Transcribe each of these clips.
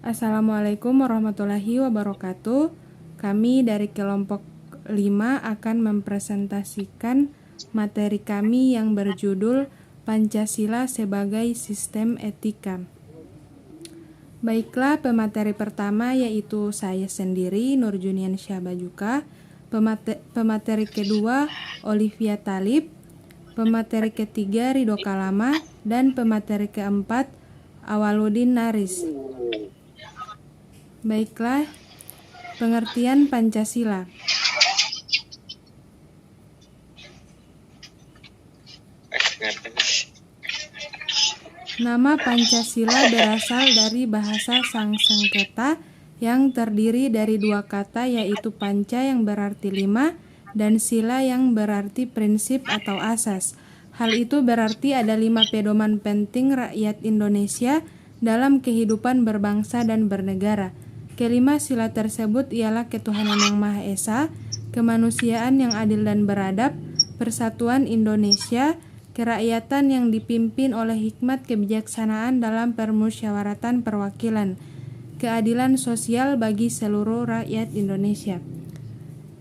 Assalamualaikum warahmatullahi wabarakatuh. Kami dari kelompok 5 akan mempresentasikan materi kami yang berjudul Pancasila sebagai Sistem Etika. Baiklah, pemateri pertama yaitu saya sendiri, Nurjunian Syabajuka. Pemateri kedua, Olivia Talib. Pemateri ketiga, Ridho Kalama. Dan pemateri keempat, Awaludin Naris. Baiklah, pengertian Pancasila. Nama Pancasila berasal dari bahasa Sangskreta yang terdiri dari dua kata, yaitu panca yang berarti 5 dan sila yang berarti prinsip atau asas. Hal itu berarti ada 5 pedoman penting rakyat Indonesia dalam kehidupan berbangsa dan bernegara. Kelima sila tersebut ialah ketuhanan yang Maha Esa, kemanusiaan yang adil dan beradab, persatuan Indonesia, kerakyatan yang dipimpin oleh hikmat kebijaksanaan dalam permusyawaratan perwakilan, keadilan sosial bagi seluruh rakyat Indonesia.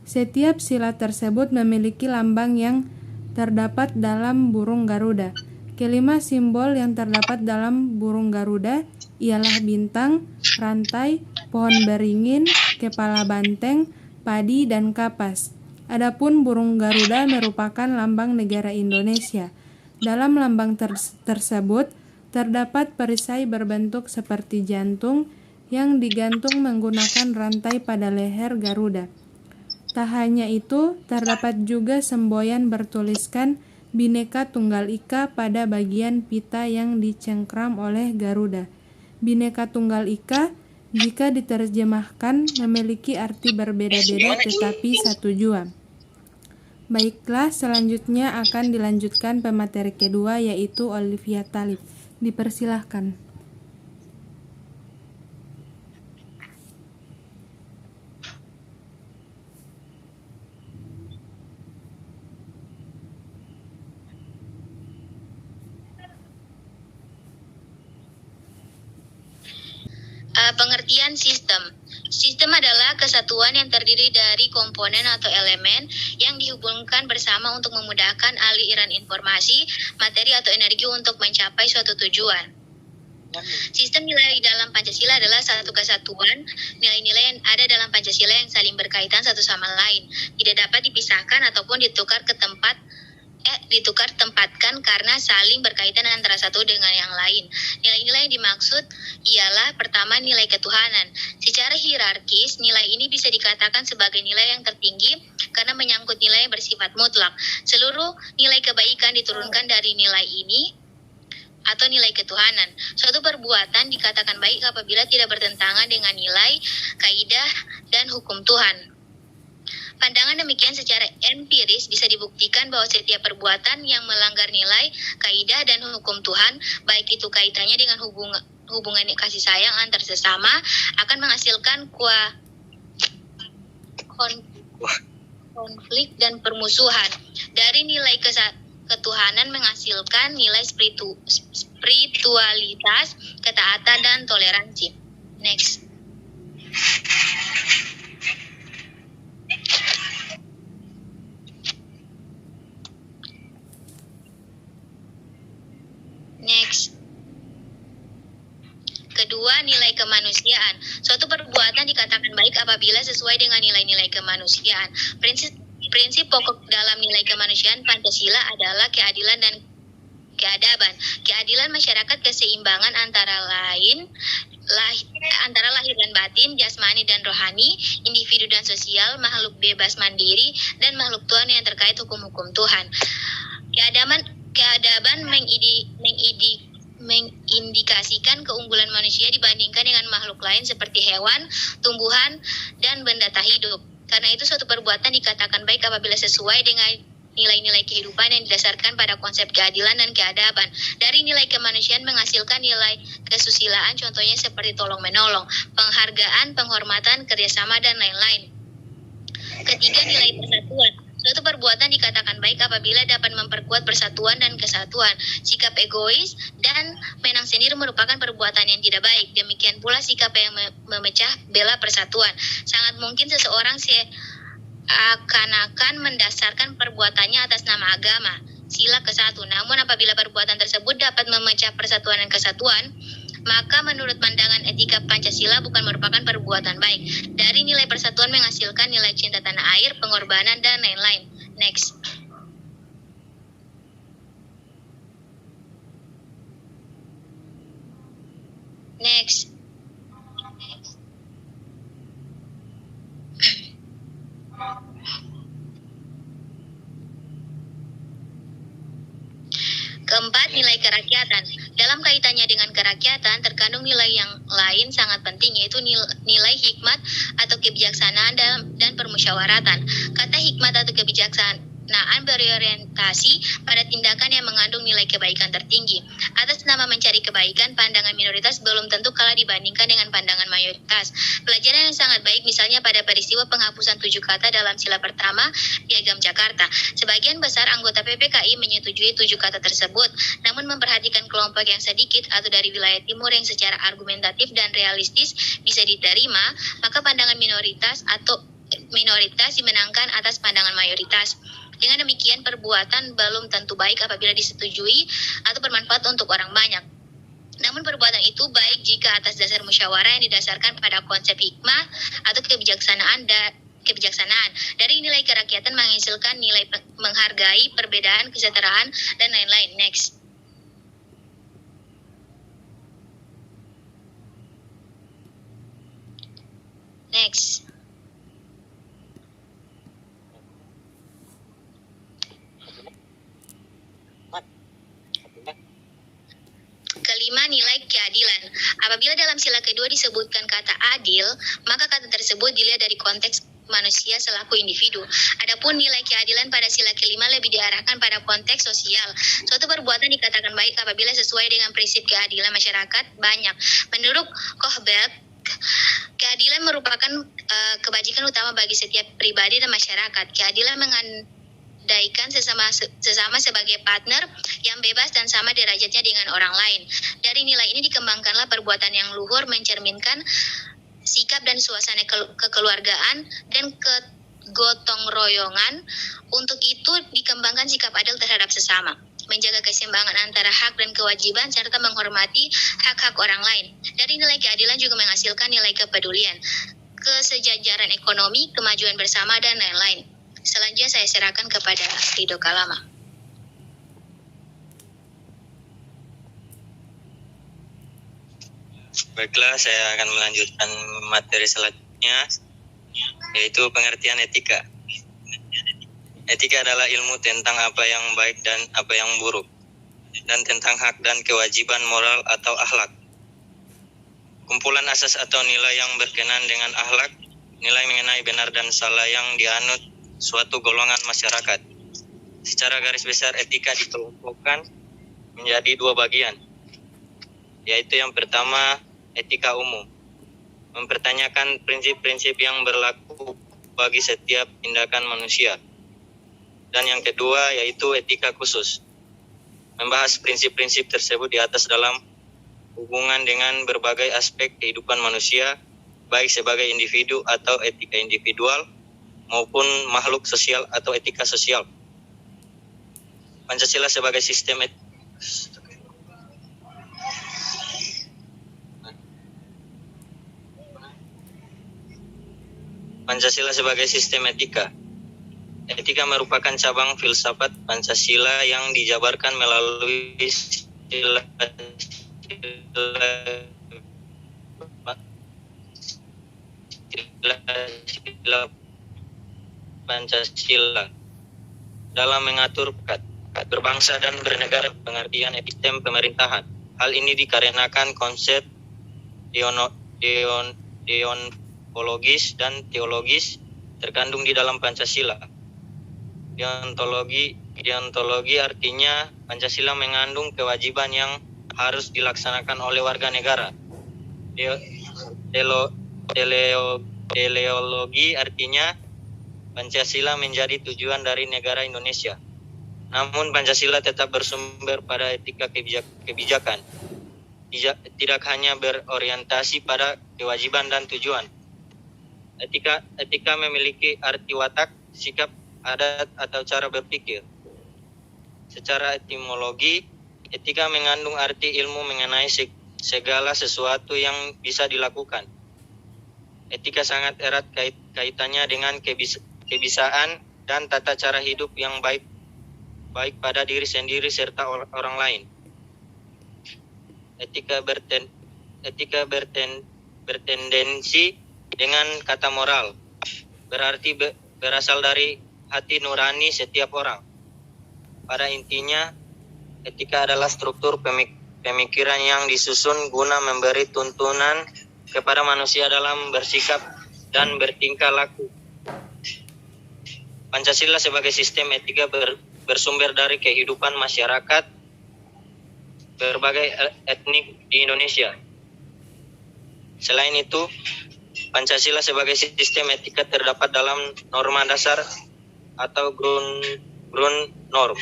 Setiap sila tersebut memiliki lambang yang terdapat dalam burung Garuda. Kelima simbol yang terdapat dalam burung Garuda ialah bintang, rantai, pohon beringin, kepala banteng, padi, dan kapas. Adapun burung Garuda merupakan lambang negara Indonesia. Dalam lambang tersebut terdapat perisai berbentuk seperti jantung yang digantung menggunakan rantai pada leher Garuda. Tak hanya itu, terdapat juga semboyan bertuliskan Bhinneka Tunggal Ika pada bagian pita yang dicengkram oleh Garuda. Bhinneka Tunggal Ika jika diterjemahkan memiliki arti berbeda-beda tetapi satu jua. Baiklah, selanjutnya akan dilanjutkan pemateri kedua yaitu Olivia Talib. Dipersilahkan. Pengertian sistem. Sistem adalah kesatuan yang terdiri dari komponen atau elemen yang dihubungkan bersama untuk memudahkan aliran informasi, materi atau energi untuk mencapai suatu tujuan. Sistem nilai dalam Pancasila adalah satu kesatuan nilai-nilai yang ada dalam Pancasila yang saling berkaitan satu sama lain, tidak dapat dipisahkan ataupun ditukar tempatkan karena saling berkaitan antara satu dengan yang lain. Nilai-nilai yang dimaksud ialah pertama, nilai ketuhanan. Secara hierarkis, nilai ini bisa dikatakan sebagai nilai yang tertinggi karena menyangkut nilai yang bersifat mutlak. Seluruh nilai kebaikan diturunkan dari nilai ini atau nilai ketuhanan. Suatu perbuatan dikatakan baik apabila tidak bertentangan dengan nilai, kaidah, dan hukum Tuhan. Pandangan demikian secara empiris bisa dibuktikan bahwa setiap perbuatan yang melanggar nilai, kaidah, dan hukum Tuhan, baik itu kaitannya dengan hubungan kasih sayang antar sesama, akan menghasilkan konflik dan permusuhan. Dari nilai ketuhanan menghasilkan nilai spiritualitas, ketaatan, dan toleransi. Next. Kedua, nilai kemanusiaan. Suatu perbuatan dikatakan baik apabila sesuai dengan nilai-nilai kemanusiaan. Prinsip pokok dalam nilai kemanusiaan Pancasila adalah keadilan dan keadaban. Keadilan masyarakat, keseimbangan antara lahir dan batin, jasmani dan rohani, individu dan sosial, makhluk bebas mandiri, dan makhluk Tuhan yang terkait hukum-hukum Tuhan. Keadaban mengindikasikan keunggulan manusia dibandingkan dengan makhluk lain seperti hewan, tumbuhan, dan benda tak hidup. Karena itu suatu perbuatan dikatakan baik apabila sesuai dengan nilai-nilai kehidupan yang didasarkan pada konsep keadilan dan keadaban. Dari nilai kemanusiaan menghasilkan nilai kesusilaan, contohnya seperti tolong-menolong, penghargaan, penghormatan, kerjasama, dan lain-lain. Ketiga, nilai persatuan. Suatu perbuatan dikatakan baik apabila dapat memperkuat persatuan dan kesatuan. Sikap egois dan menang sendiri merupakan perbuatan yang tidak baik. Demikian pula sikap yang memecah belah persatuan. Sangat mungkin seseorang akan mendasarkan perbuatannya atas nama agama, sila ke-1. Namun apabila perbuatan tersebut dapat memecah persatuan dan kesatuan, maka menurut pandangan etika Pancasila bukan merupakan perbuatan baik. Dari nilai persatuan menghasilkan nilai cinta tanah air, pengorbanan, dan lain-lain. Next. Next. Keempat, nilai kerakyatan. Dalam kaitannya dengan kerakyatan, terkandung nilai yang lain sangat penting, yaitu nilai hikmat atau kebijaksanaan dan permusyawaratan. Kata hikmat atau kebijaksanaan berorientasi pada tindakan yang mengandung nilai kebaikan tertinggi. Atas nama mencari kebaikan, pandangan minoritas belum tentu kalah dibandingkan dengan pandangan mayoritas. Pelajaran yang sangat baik misalnya pada peristiwa penghapusan 7 kata dalam sila pertama Piagam Jakarta. Sebagian besar anggota PPKI menyetujui 7 kata tersebut, namun memperhatikan kelompok yang sedikit atau dari wilayah timur yang secara argumentatif dan realistis bisa diterima, maka pandangan minoritas dimenangkan atas pandangan mayoritas. Dengan demikian, perbuatan belum tentu baik apabila disetujui atau bermanfaat untuk orang banyak. Namun perbuatan itu baik jika atas dasar musyawarah yang didasarkan pada konsep hikmah atau kebijaksanaan. Dari nilai kerakyatan menghasilkan nilai menghargai, perbedaan, kesetaraan, dan lain-lain. Next. Next. Kelima, nilai keadilan. Apabila dalam sila kedua disebutkan kata adil, maka kata tersebut dilihat dari konteks manusia selaku individu. Adapun nilai keadilan pada sila kelima lebih diarahkan pada konteks sosial. Suatu perbuatan dikatakan baik apabila sesuai dengan prinsip keadilan masyarakat banyak. Menurut Kohberg, keadilan merupakan kebajikan utama bagi setiap pribadi dan masyarakat. Keadilan mengandaikan sesama sebagai partner yang bebas dan sama derajatnya dengan orang lain. Dari nilai ini dikembangkanlah perbuatan yang luhur mencerminkan sikap dan suasana kekeluargaan dan kegotong royongan. Untuk itu dikembangkan sikap adil terhadap sesama, menjaga keseimbangan antara hak dan kewajiban, serta menghormati hak-hak orang lain. Dari nilai keadilan juga menghasilkan nilai kepedulian, kesejajaran ekonomi, kemajuan bersama, dan lain-lain. Selanjutnya saya serahkan kepada Rido Kalama. Baiklah, saya akan melanjutkan materi selanjutnya, yaitu pengertian etika. Etika adalah ilmu tentang apa yang baik dan apa yang buruk, dan tentang hak dan kewajiban moral atau akhlak. Kumpulan asas atau nilai yang berkenaan dengan akhlak, nilai mengenai benar dan salah yang dianut suatu golongan masyarakat. Secara garis besar, etika dikelompokkan menjadi 2 bagian, yaitu yang pertama, etika umum, mempertanyakan prinsip-prinsip yang berlaku bagi setiap tindakan manusia. Dan yang kedua, yaitu etika khusus, membahas prinsip-prinsip tersebut di atas dalam hubungan dengan berbagai aspek kehidupan manusia, baik sebagai individu atau etika individual, maupun makhluk sosial atau etika sosial. Pancasila sebagai sistem Pancasila sebagai sistem etika. Etika merupakan cabang filsafat Pancasila yang dijabarkan melalui sila Pancasila dalam mengatur berbangsa dan bernegara, pengertian sistem pemerintahan. Hal ini dikarenakan konsep deontologis dan teologis terkandung di dalam Pancasila. Deontologi artinya Pancasila mengandung kewajiban yang harus dilaksanakan oleh warga negara. Teleologi artinya Pancasila menjadi tujuan dari negara Indonesia. Namun Pancasila tetap bersumber pada etika kebijakan. Tidak hanya berorientasi pada kewajiban dan tujuan. Etika memiliki arti watak, sikap, adat, atau cara berpikir. Secara etimologi, etika mengandung arti ilmu mengenai segala sesuatu yang bisa dilakukan. Etika sangat erat kaitannya dengan kebisaan dan tata cara hidup yang baik pada diri sendiri serta orang lain. Etika bertendensi dengan kata moral, berarti berasal dari hati nurani setiap orang. Pada intinya, etika adalah struktur pemikiran yang disusun guna memberi tuntunan kepada manusia dalam bersikap dan bertingkah laku. Pancasila sebagai sistem etika bersumber dari kehidupan masyarakat berbagai etnik di Indonesia. Selain itu, Pancasila sebagai sistem etika terdapat dalam norma dasar atau ground norm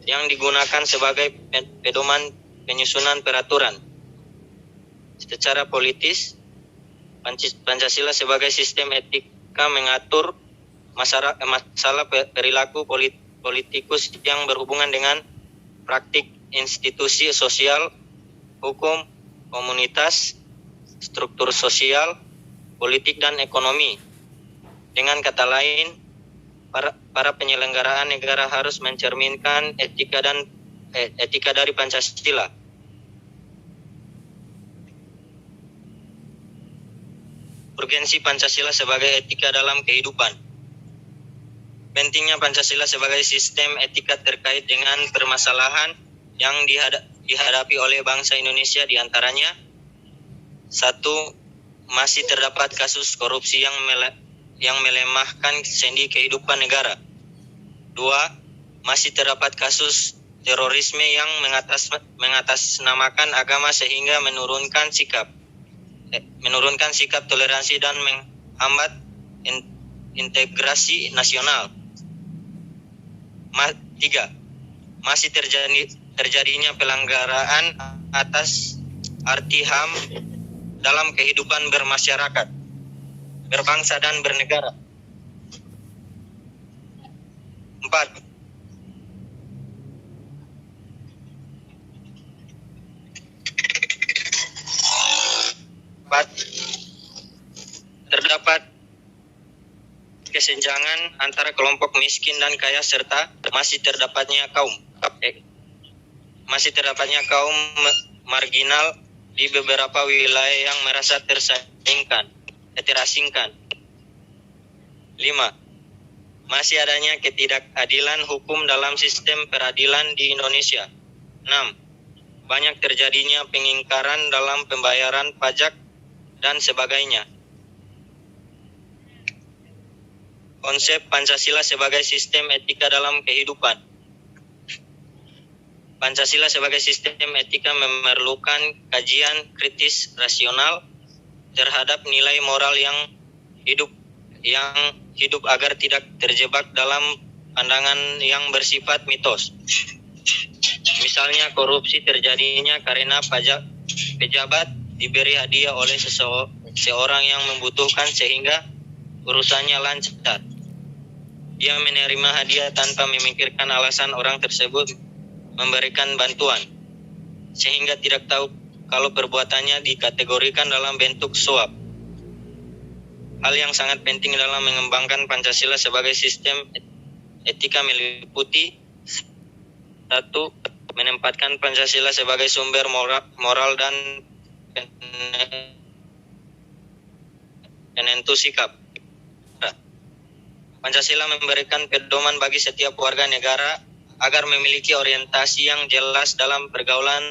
yang digunakan sebagai pedoman penyusunan peraturan. Secara politis, Pancasila sebagai sistem etika mengatur masalah perilaku politikus yang berhubungan dengan praktik institusi sosial, hukum, komunitas, struktur sosial, politik, dan ekonomi. Dengan kata lain, para penyelenggaraan negara harus mencerminkan etika dari Pancasila. Urgensi Pancasila sebagai etika dalam kehidupan. Pentingnya Pancasila sebagai sistem etika terkait dengan permasalahan yang dihadapi oleh bangsa Indonesia, diantaranya: 1. Masih terdapat kasus korupsi yang melemahkan sendi kehidupan negara. 2. Masih terdapat kasus terorisme yang mengatasnamakan agama sehingga menurunkan sikap toleransi dan menghambat integrasi nasional. 3. Masih terjadinya pelanggaran atas arti HAM dalam kehidupan bermasyarakat, berbangsa, dan bernegara. 4. Terdapat kesenjangan antara kelompok miskin dan kaya serta masih terdapatnya kaum marginal di beberapa wilayah yang merasa terasingkan. 5. Masih adanya ketidakadilan hukum dalam sistem peradilan di Indonesia. 6. Banyak terjadinya pengingkaran dalam pembayaran pajak dan sebagainya. Konsep Pancasila sebagai sistem etika dalam kehidupan. Pancasila sebagai sistem etika memerlukan kajian kritis rasional terhadap nilai moral yang hidup agar tidak terjebak dalam pandangan yang bersifat mitos. Misalnya korupsi terjadinya karena pejabat diberi hadiah oleh seorang yang membutuhkan sehingga urusannya lancar. Dia menerima hadiah tanpa memikirkan alasan orang tersebut memberikan bantuan, sehingga tidak tahu kalau perbuatannya dikategorikan dalam bentuk suap. Hal yang sangat penting dalam mengembangkan Pancasila sebagai sistem etika meliputi: 1. Menempatkan Pancasila sebagai sumber moral dan penentu sikap. Pancasila memberikan pedoman bagi setiap warga negara agar memiliki orientasi yang jelas dalam pergaulan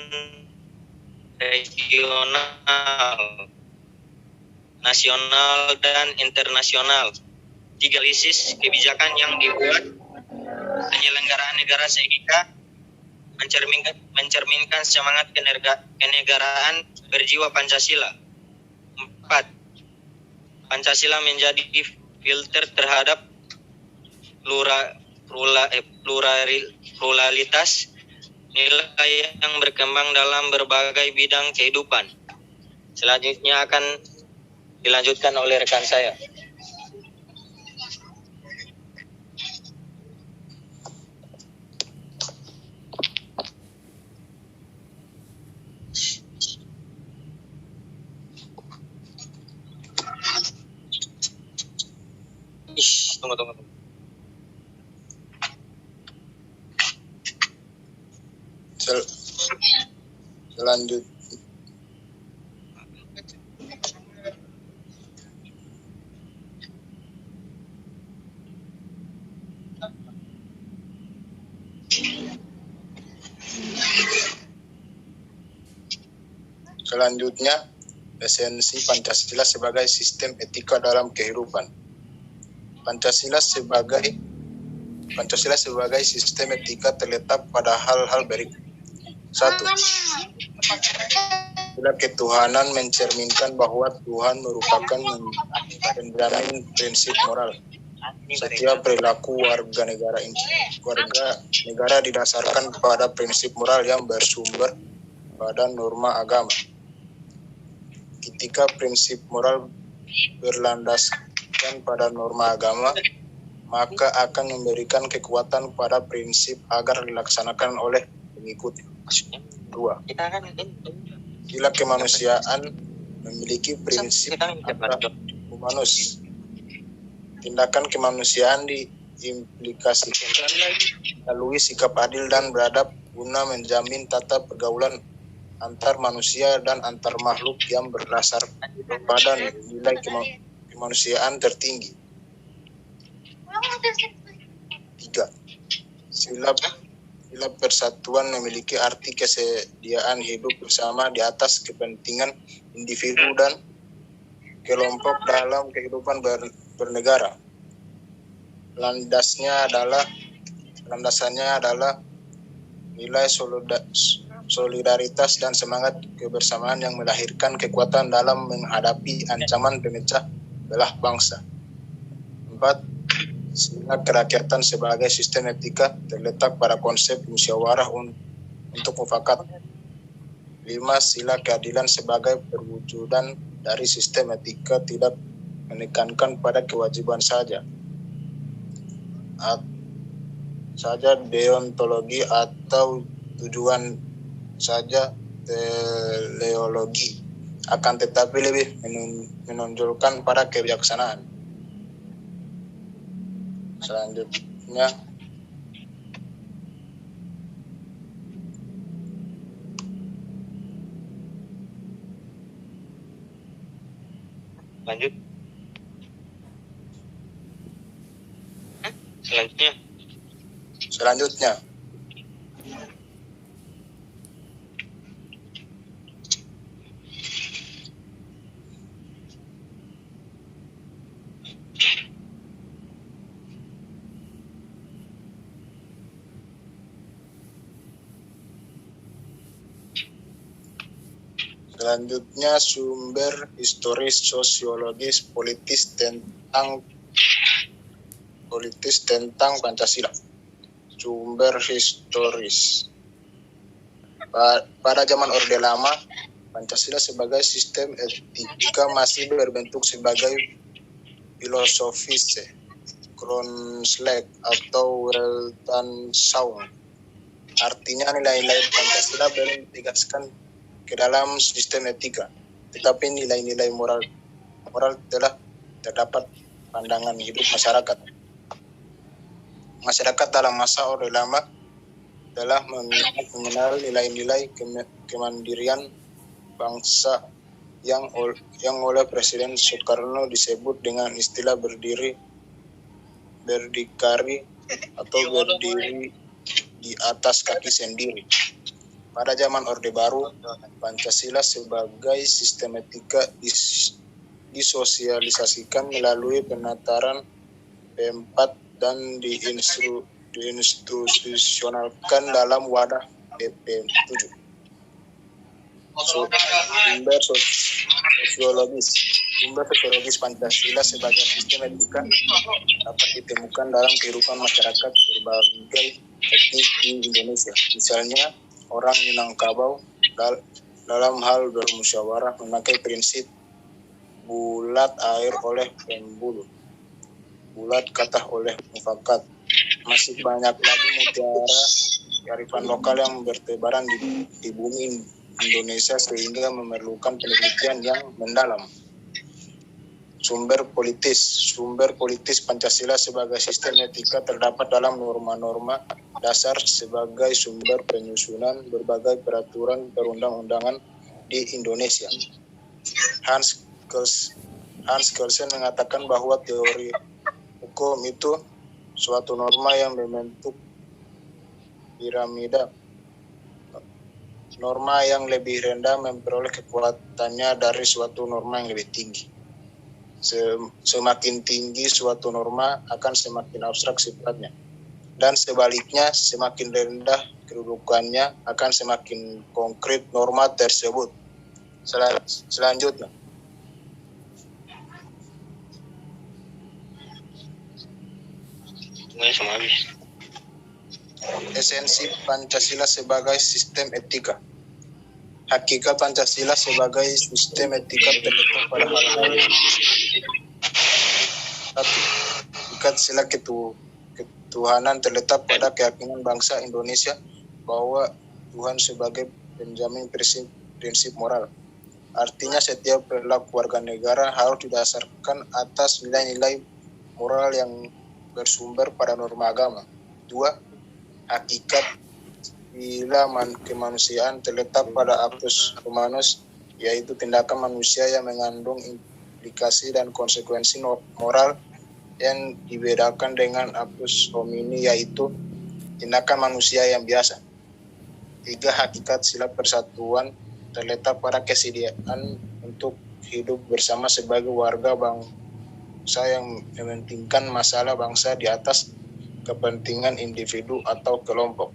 regional, nasional, dan internasional. 3. Kebijakan yang dibuat penyelenggaraan negara sehingga mencerminkan semangat kenegaraan berjiwa Pancasila. 4. Pancasila menjadi filter terhadap pluralitas nilai yang berkembang dalam berbagai bidang kehidupan. Selanjutnya akan dilanjutkan oleh rekan saya. Tunggu. Selanjutnya, esensi Pancasila sebagai sistem etika dalam kehidupan. Pancasila sebagai sistem etika terletak pada hal-hal berikut. 1. Sila ketuhanan mencerminkan bahwa Tuhan merupakan penjamin prinsip moral. Setiap perilaku warga negara didasarkan pada prinsip moral yang bersumber pada norma agama. Ketika prinsip moral berlandaskan pada norma agama, maka akan memberikan kekuatan pada prinsip agar dilaksanakan oleh pengikut. 2. Sila kemanusiaan memiliki prinsip humanus. Tindakan kemanusiaan diimplikasikan melalui sikap adil dan beradab guna menjamin tata pergaulan antar manusia dan antar makhluk yang berdasarkan pada nilai kemanusiaan tertinggi. 3. Sila persatuan memiliki arti kesediaan hidup bersama di atas kepentingan individu dan kelompok dalam kehidupan bernegara. Landasannya adalah nilai solidaritas dan semangat kebersamaan yang melahirkan kekuatan dalam menghadapi ancaman pemecah belah bangsa. 4. Sila kerakyatan sebagai sistem etika terletak pada konsep musyawarah untuk mufakat. 5. Sila keadilan sebagai perwujudan dari sistem etika tidak menekankan pada kewajiban saja deontologi atau tujuan saja teleologi, akan tetapi lebih menonjolkan pada kebijaksanaan. Selanjutnya, Selanjutnya, sumber historis, sosiologis, politis tentang Pancasila. Sumber historis. Pada zaman Orde Lama, Pancasila sebagai sistem etika masih berbentuk sebagai filosofis Grundslag atau Weltanschauung. Artinya nilai-nilai Pancasila belum ditegaskan ke dalam sistem etika, tetapi nilai-nilai moral telah terdapat pandangan hidup masyarakat. Masyarakat dalam masa Orde Lama telah mengenal nilai-nilai kemandirian bangsa yang oleh Presiden Soekarno disebut dengan istilah berdikari atau berdiri di atas kaki sendiri. Pada zaman Orde Baru, Pancasila sebagai sistem etika disosialisasikan melalui penataran P4 dan diinstitusionalkan dalam wadah PP7. Sumber sosiologis. Sumber sosiologis Pancasila sebagai sistem etika dapat ditemukan dalam kehidupan masyarakat berbagai etnis di Indonesia. Misalnya, orang Minangkabau dalam hal bermusyawarah memakai prinsip bulat air oleh pembulu, bulat kata oleh mufakat. Masih banyak lagi mutiara kearifan lokal yang bertebaran di bumi Indonesia sehingga memerlukan penelitian yang mendalam. Sumber politis Pancasila sebagai sistem etika terdapat dalam norma-norma dasar sebagai sumber penyusunan berbagai peraturan perundang-undangan di Indonesia. Hans Kelsen mengatakan bahwa teori hukum itu suatu norma yang membentuk piramida. Norma yang lebih rendah memperoleh kekuatannya dari suatu norma yang lebih tinggi. Semakin tinggi suatu norma akan semakin abstrak sifatnya. Dan sebaliknya, semakin rendah kedudukannya akan semakin konkret norma tersebut. Selanjutnya. Esensi Pancasila sebagai sistem etika. Hakikat Pancasila sebagai sistem etika terletak pada hal-hal hakikat sila ketuhanan terletak pada keyakinan bangsa Indonesia bahwa Tuhan sebagai penjamin prinsip moral. Artinya setiap perilaku warga negara harus didasarkan atas nilai-nilai moral yang bersumber pada norma agama. 2. Hakikat sila kemanusiaan terletak pada actus humanus, yaitu tindakan manusia yang mengandung implikasi dan konsekuensi moral yang dibedakan dengan actus homini, yaitu tindakan manusia yang biasa. 3. Hakikat sila persatuan terletak pada kesediaan untuk hidup bersama sebagai warga bangsa yang mementingkan masalah bangsa di atas kepentingan individu atau kelompok.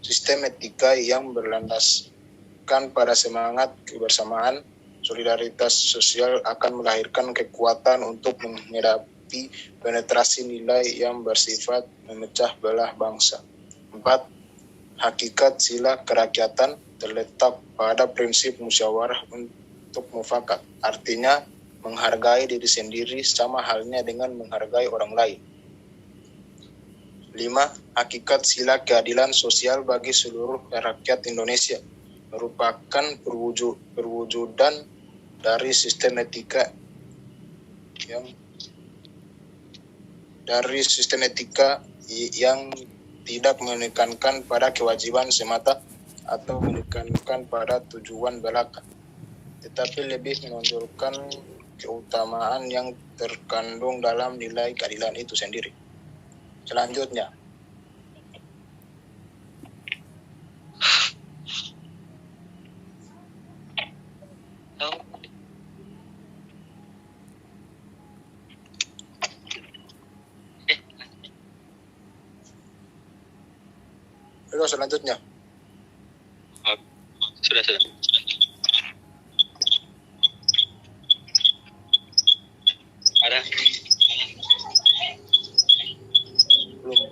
Sistem etika yang berlandaskan pada semangat kebersamaan, solidaritas sosial akan melahirkan kekuatan untuk menghadapi penetrasi nilai yang bersifat memecah belah bangsa. 4. Hakikat sila kerakyatan terletak pada prinsip musyawarah untuk mufakat. Artinya, menghargai diri sendiri sama halnya dengan menghargai orang lain. 5. Hakikat sila keadilan sosial bagi seluruh rakyat Indonesia merupakan perwujudan dari sistem etika yang tidak menekankan pada kewajiban semata atau menekankan pada tujuan belaka, tetapi lebih menonjolkan keutamaan yang terkandung dalam nilai keadilan itu sendiri. Selanjutnya, selanjutnya. Sudah. Ada? Belum.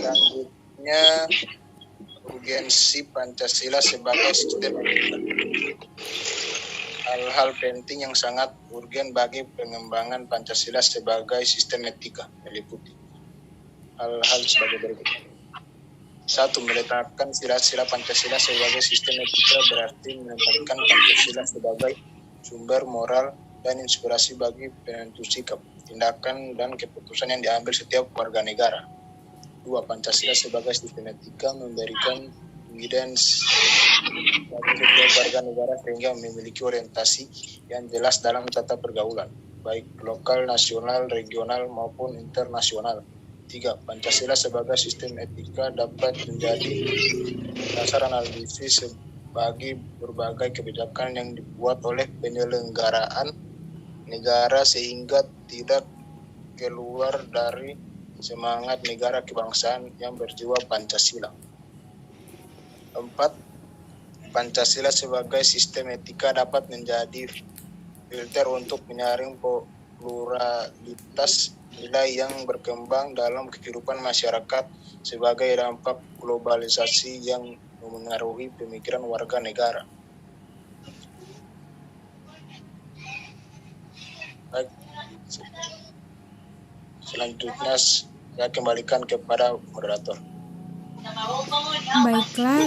Selanjutnya, urgensi Pancasila sebagai sistem etika. Hal-hal penting yang sangat urgen bagi pengembangan Pancasila sebagai sistem etika meliputi hal-hal sebagai berikut. 1. Meletakkan sila-sila Pancasila sebagai sistem etika berarti menempatkan Pancasila sebagai sumber moral dan inspirasi bagi penentu sikap, tindakan, dan keputusan yang diambil setiap warga negara. 2. Pancasila sebagai sistem etika memberikan evidence bagi setiap warga negara sehingga memiliki orientasi yang jelas dalam tata pergaulan, baik lokal, nasional, regional, maupun internasional. 3. Pancasila sebagai sistem etika dapat menjadi dasar analisis bagi berbagai kebijakan yang dibuat oleh penyelenggaraan negara sehingga tidak keluar dari semangat negara kebangsaan yang berjiwa Pancasila. 4. Pancasila sebagai sistem etika dapat menjadi filter untuk menyaring pluralitas nilai yang berkembang dalam kehidupan masyarakat sebagai dampak globalisasi yang memengaruhi pemikiran warga negara. Baik. Selanjutnya saya kembalikan kepada moderator. Baiklah,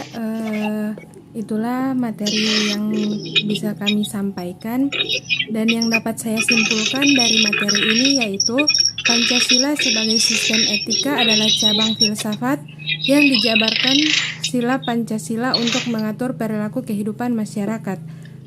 itulah materi yang bisa kami sampaikan, dan yang dapat saya simpulkan dari materi ini yaitu Pancasila sebagai sistem etika adalah cabang filsafat yang dijabarkan sila Pancasila untuk mengatur perilaku kehidupan masyarakat,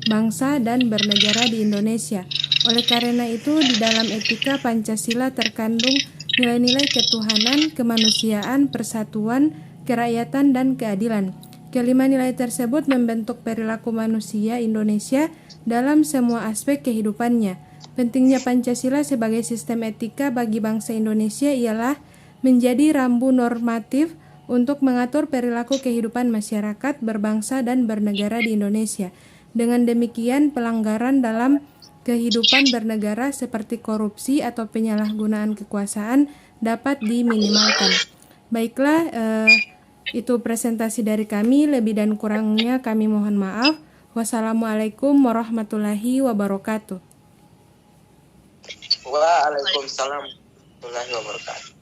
bangsa, dan bernegara di Indonesia. Oleh karena itu, di dalam etika Pancasila terkandung nilai-nilai ketuhanan, kemanusiaan, persatuan, kerakyatan, dan keadilan. Kelima nilai tersebut membentuk perilaku manusia Indonesia dalam semua aspek kehidupannya. Pentingnya Pancasila sebagai sistem etika bagi bangsa Indonesia ialah menjadi rambu normatif untuk mengatur perilaku kehidupan masyarakat, berbangsa, dan bernegara di Indonesia. Dengan demikian, pelanggaran dalam kehidupan bernegara seperti korupsi atau penyalahgunaan kekuasaan dapat diminimalkan. Baiklah, itu presentasi dari kami. Lebih dan kurangnya kami mohon maaf. Wassalamualaikum warahmatullahi wabarakatuh. Waalaikumsalam warahmatullahi wabarakatuh.